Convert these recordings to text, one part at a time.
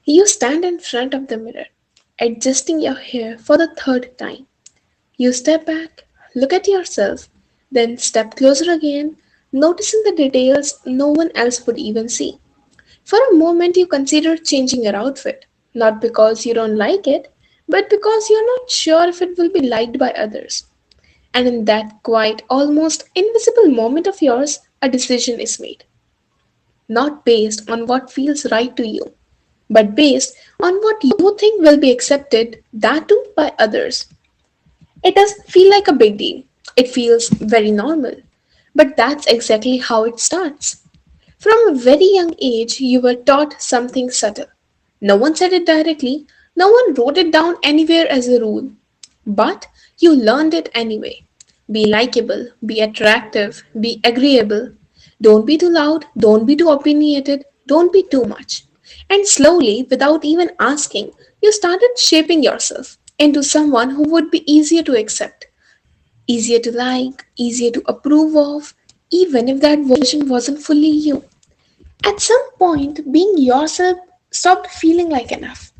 You stand in front of the mirror, adjusting your hair for the third time. You step back, look at yourself, then step closer again, noticing the details no one else would even see. For a moment, you consider changing your outfit, not because you don't like it, but because you're not sure if it will be liked by others. And in that quiet, almost invisible moment of yours, a decision is made, not based on what feels right to you, but based on what you think will be accepted, that too by others. It doesn't feel like a big deal, it feels very normal. But that's exactly how it starts. From a very young age, you were taught something subtle. No one said it directly, no one wrote it down anywhere as a rule, but you learned it anyway. Be likable, be attractive, be agreeable. Don't be too loud, don't be too opinionated, don't be too much. And slowly, without even asking, you started shaping yourself into someone who would be easier to accept, easier to like, easier to approve of, even if that version wasn't fully you. At some point, being yourself stopped feeling like enough.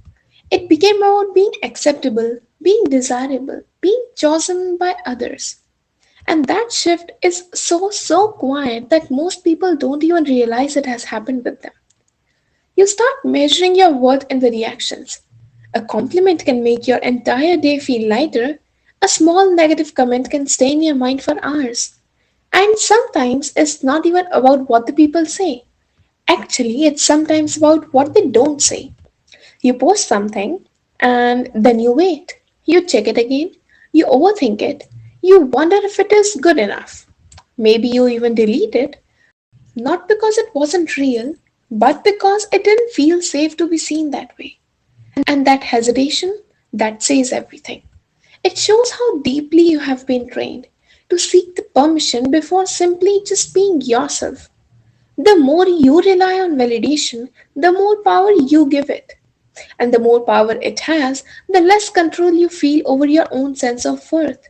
It became about being acceptable, being desirable, being chosen by others. And that shift is so quiet that most people don't even realize it has happened with them. You start measuring your worth in the reactions. A compliment can make your entire day feel lighter. A small negative comment can stay in your mind for hours. And sometimes it's not even about what the people say. Actually, it's sometimes about what they don't say. You post something and then you wait. You check it again. You overthink it. You wonder if it is good enough. Maybe you even delete it, not because it wasn't real, but because it didn't feel safe to be seen that way. And that hesitation, that says everything. It shows how deeply you have been trained to seek the permission before simply just being yourself. The more you rely on validation, the more power you give it. And the more power it has, the less control you feel over your own sense of worth.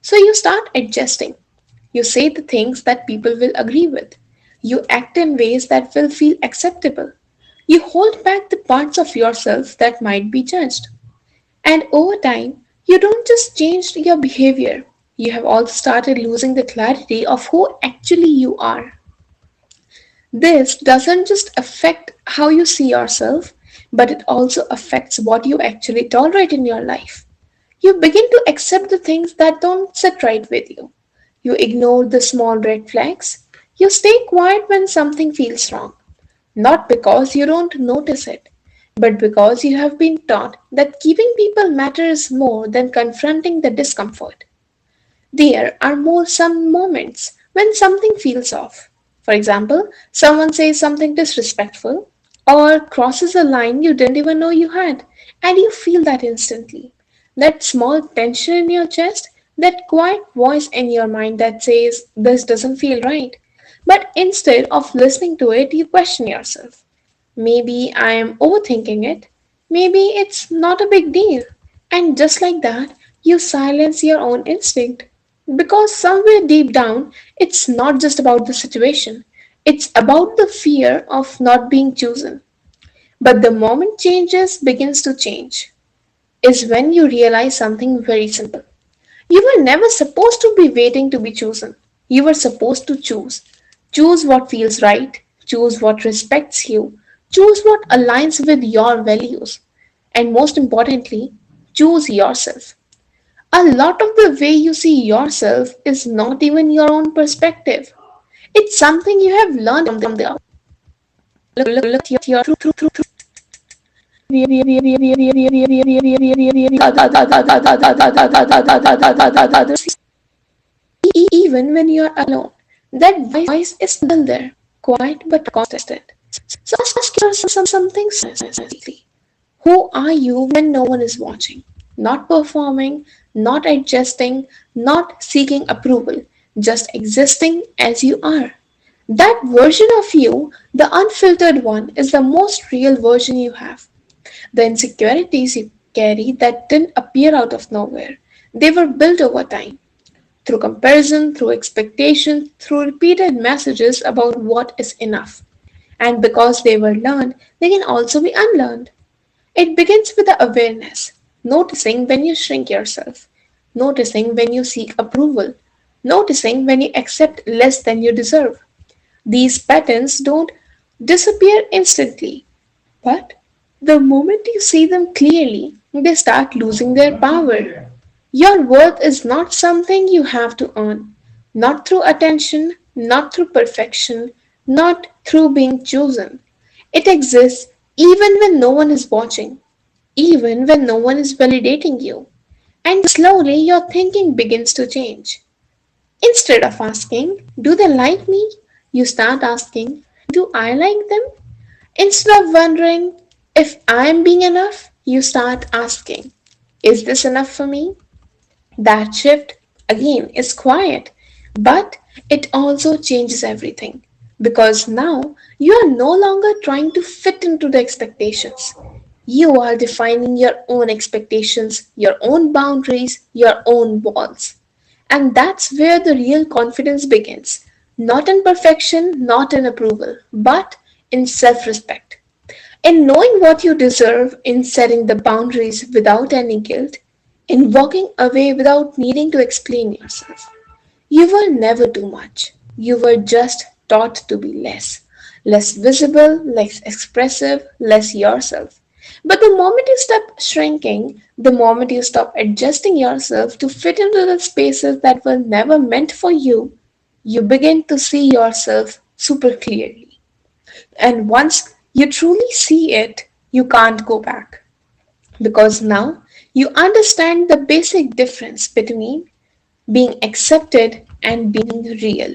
So you start adjusting. You say the things that people will agree with. You act in ways that will feel acceptable. You hold back the parts of yourself that might be judged. And over time, you don't just change your behavior, you have also started losing the clarity of who actually you are. This doesn't just affect how you see yourself, but it also affects what you actually tolerate in your life. You begin to accept the things that don't sit right with you. You ignore the small red flags. You stay quiet when something feels wrong. Not because you don't notice it, but because you have been taught that keeping people matters more than confronting the discomfort. There are more some moments when something feels off. For example, someone says something disrespectful or crosses a line you didn't even know you had, and you feel that instantly. That small tension in your chest, that quiet voice in your mind that says, this doesn't feel right. But instead of listening to it, you question yourself. Maybe I am overthinking it. Maybe it's not a big deal. And just like that, you silence your own instinct. Because somewhere deep down, it's not just about the situation, it's about the fear of not being chosen. But the moment changes begins to change is when you realize something very simple. You were never supposed to be waiting to be chosen. You were supposed to choose. Choose what feels right, choose what respects you, choose what aligns with your values, and most importantly, choose yourself. A lot of the way you see yourself is not even your own perspective. It's something you have learned from the outside. Look at your even when you're alone. That voice is still there, quiet but constant. So ask yourself something honestly. Who are you when no one is watching? Not performing, not adjusting, not seeking approval, just existing as you are. That version of you, the unfiltered one, is the most real version you have. The insecurities you carry that didn't appear out of nowhere, they were built over time through comparison, through expectation, through repeated messages about what is enough. And because they were learned, they can also be unlearned. It begins with the awareness, noticing when you shrink yourself, noticing when you seek approval, noticing when you accept less than you deserve. These patterns don't disappear instantly, but the moment you see them clearly, they start losing their power. Your worth is not something you have to earn, not through attention, not through perfection, not through being chosen. It exists even when no one is watching, even when no one is validating you. And slowly your thinking begins to change. Instead of asking, do they like me? You start asking, do I like them? Instead of wondering if I am being enough, you start asking, is this enough for me? That shift, again, is quiet, but it also changes everything. Because now you are no longer trying to fit into the expectations. You are defining your own expectations, your own boundaries, your own walls. And that's where the real confidence begins. Not in perfection, not in approval, but in self respect. In knowing what you deserve, in setting the boundaries without any guilt, in walking away without needing to explain yourself. You were never too much. You were just taught to be less. Less visible, less expressive, less yourself. But the moment you stop shrinking, the moment you stop adjusting yourself to fit into the spaces that were never meant for you, you begin to see yourself super clearly. And once you truly see it, you can't go back. Because now you understand the basic difference between being accepted and being real.